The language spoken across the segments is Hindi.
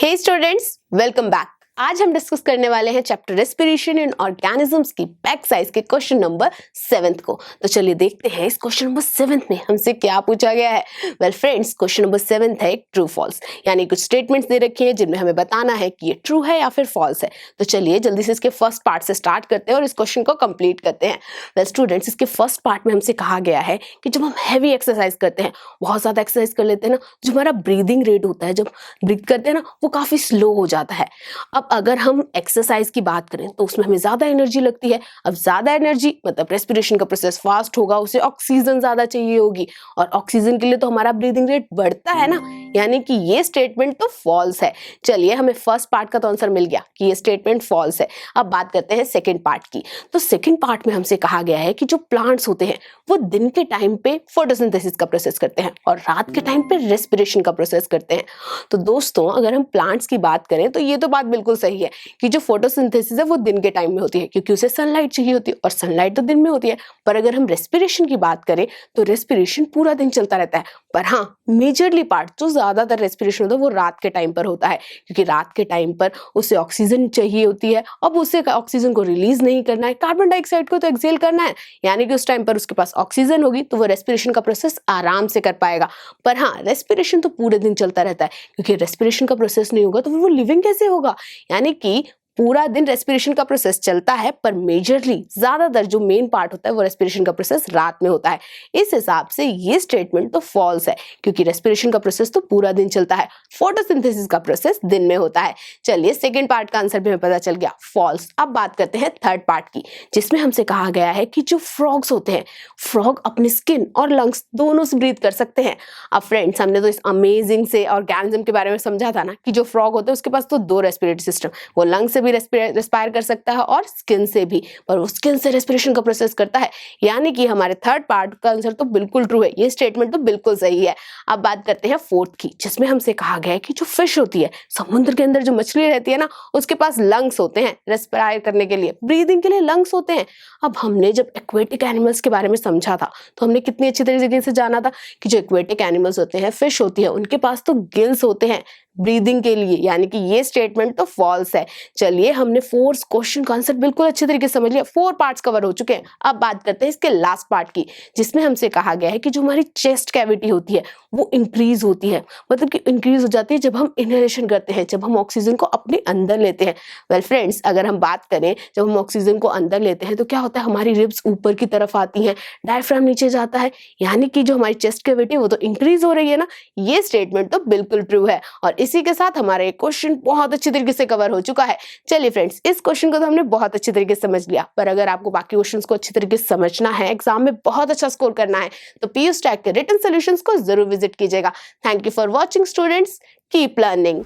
हे स्टूडेंट्स, वेलकम बैक। आज हम डिस्कस करने वाले हैं चैप्टर रेस्पिरेशन इन ऑर्गेनिजम्स की बैक साइज के क्वेश्चन नंबर 7 को। तो चलिए देखते हैं इस क्वेश्चन नंबर 7 में हमसे क्या पूछा गया है। वेल फ्रेंड्स, क्वेश्चन नंबर 7 है ट्रू फॉल्स, यानी कुछ स्टेटमेंट्स दे रखे हैं जिनमें हमें बताना है कि ये ट्रू है या फिर फॉल्स है। तो चलिए जल्दी से इसके फर्स्ट पार्ट से स्टार्ट करते हैं और इस क्वेश्चन को कंप्लीट करते हैं। वेल स्टूडेंट्स, इसके फर्स्ट पार्ट में हमसे कहा गया है कि जब हम हैवी एक्सरसाइज करते हैं, बहुत ज्यादा एक्सरसाइज कर लेते हैं ना, जो हमारा ब्रीदिंग रेट होता है, जब ब्रीथ करते हैं ना, वो काफी स्लो हो जाता है। अब अगर हम एक्सरसाइज की बात करें तो उसमें हमें ज्यादा एनर्जी लगती है। अब ज्यादा एनर्जी मतलब रेस्पिरेशन का प्रोसेस फास्ट होगा, उसे ऑक्सीजन ज्यादा चाहिए होगी और ऑक्सीजन के लिए तो हमारा ब्रीदिंग रेट बढ़ता है ना, यानी कि ये स्टेटमेंट तो फॉल्स है। चलिए, हमें फर्स्ट पार्ट का तो आंसर मिल गया कि ये स्टेटमेंट फॉल्स है। अब बात करते हैं सेकंड पार्ट की। तो सेकंड पार्ट में हमसे कहा गया है कि जो प्लांट्स होते हैं वो दिन के टाइम पे फोटोसिंथेसिस का प्रोसेस करते हैं और रात के टाइम पे रेस्पिरेशन का प्रोसेस करते हैं। तो दोस्तों, अगर हम प्लांट्स की बात करें तो ये तो बात बिल्कुल सही है कि जो फोटोसिंथेसिस है वो दिन के टाइम में होती है, क्योंकि उसे सनलाइट चाहिए होती है और सनलाइट तो दिन में होती है। पर अगर हम रेस्पिरेशन की बात करें तो रेस्पिरेशन पूरा दिन चलता रहता है। पर हाँ, मेजरली पार्ट जो ज्यादातर रेस्पिरेशन होता है वो रात के टाइम पर होता है, क्योंकि रात के टाइम पर उसे ऑक्सीजन चाहिए होती है। अब उसे ऑक्सीजन को रिलीज नहीं करना है, कार्बन डाइऑक्साइड को तो एक्सहेल करना है, यानी कि उस टाइम पर उसके पास ऑक्सीजन होगी तो वो रेस्पिरेशन का प्रोसेस आराम से कर पाएगा। पर हाँ, रेस्पिरेशन तो पूरे दिन चलता रहता है, क्योंकि रेस्पिरेशन का प्रोसेस नहीं होगा तो वो लिविंग कैसे होगा। यानी कि पूरा दिन रेस्पिरेशन का प्रोसेस चलता है, पर मेजरली ज्यादातर जो मेन पार्ट होता है वो रेस्पिरेशन का प्रोसेस रात में होता है। इस हिसाब से ये स्टेटमेंट तो फॉल्स है, क्योंकि रेस्पिरेशन का प्रोसेस तो पूरा दिन चलता है, फोटोसिंथेसिस का प्रोसेस दिन में होता है। चलिए, सेकंड पार्ट का आंसर भी हमें पता चल गया, फॉल्स। अब बात करते हैं थर्ड पार्ट की, जिसमें हमसे कहा गया है कि जो फ्रॉग्स होते हैं, फ्रॉग अपने स्किन और लंग्स दोनों से ब्रीथ कर सकते हैं। अब फ्रेंड्स, हमने तो इस अमेजिंग से ऑर्गेनिज्म के बारे में समझा था ना कि जो फ्रॉग होता है उसके पास तो दो रेस्पिरेटरी सिस्टम, वो लंग से भी रेस्पायर कर सकता है और स्किन से भी, पर वो स्किन से रेस्पिरेशन का प्रोसेस करता है। यानी कि हमारे थर्ड पार्ट का आंसर तो बिल्कुल ट्रू है, ये स्टेटमेंट तो बिल्कुल सही है। अब बात करते हैं फोर्थ की, जिसमें हमसे कहा गया है कि जो फिश होती है, समुद्र के अंदर जो मछली रहती है ना, उसके पास लंग्स होते हैं रेस्पायर करने के लिए, ब्रीदिंग के लिए लंग्स होते हैं। अब हमने जब एक्वेटिक एनिमल्स के बारे में समझा था तो हमने कितनी अच्छी तरीके से जाना था कि जो एक्वेटिक एनिमल्स होते हैं, फिश होती है, उनके पास तो गिल्स होते हैं ब्रीदिंग के लिए, यानी कि ये स्टेटमेंट तो फॉल्स है। चलिए, हमने 4 क्वेश्चन का आंसर बिल्कुल अच्छे तरीके से समझ लिया, 4 पार्ट्स कवर हो चुके हैं। अब बात करते हैं इसके लास्ट पार्ट की, जिसमें हमसे कहा गया है कि जो हमारी चेस्ट कैविटी होती है वो इंक्रीज होती है, मतलब कि इंक्रीज हो जाती है जब हम इनहेलेशन करते हैं, जब हम ऑक्सीजन को अपने अंदर लेते हैं। वेल फ्रेंड्स, अगर हम बात करें जब हम ऑक्सीजन को अंदर लेते हैं तो क्या होता है, हमारी रिब्स ऊपर की तरफ आती हैं, डायफ्राम नीचे जाता है, यानी कि जो हमारी चेस्ट कैविटी वो तो इंक्रीज हो रही है ना। ये स्टेटमेंट तो बिल्कुल ट्रू है और इसी के साथ हमारा एक क्वेश्चन बहुत अच्छी तरीके से कवर हो चुका है। चलिए फ्रेंड्स, इस क्वेश्चन को तो हमने बहुत अच्छी तरीके से समझ लिया, पर अगर आपको बाकी क्वेश्चंस को अच्छी तरीके से समझना है, एग्जाम में बहुत अच्छा स्कोर करना है, तो पीयू स्टैक के रिटन सॉल्यूशंस को जरूर विजिट कीजिएगा। Thank you for watching students, keep learning.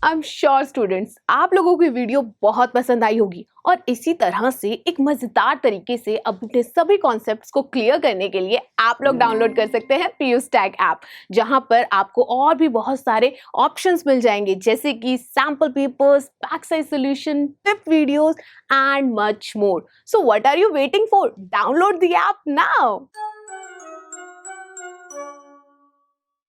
I am sure students, आप लोगों को वीडियो बहुत पसंद आई होगी और इसी तरह से एक मजेदार तरीके से अपने सभी कॉन्सेप्ट्स को क्लियर करने के लिए आप लोग डाउनलोड कर सकते हैं पीयू स्टैक ऐप, जहां पर आपको और भी बहुत सारे ऑप्शंस मिल जाएंगे, जैसे कि sample papers, back size solution, tip videos and much more. So what are you waiting for? Download the app now.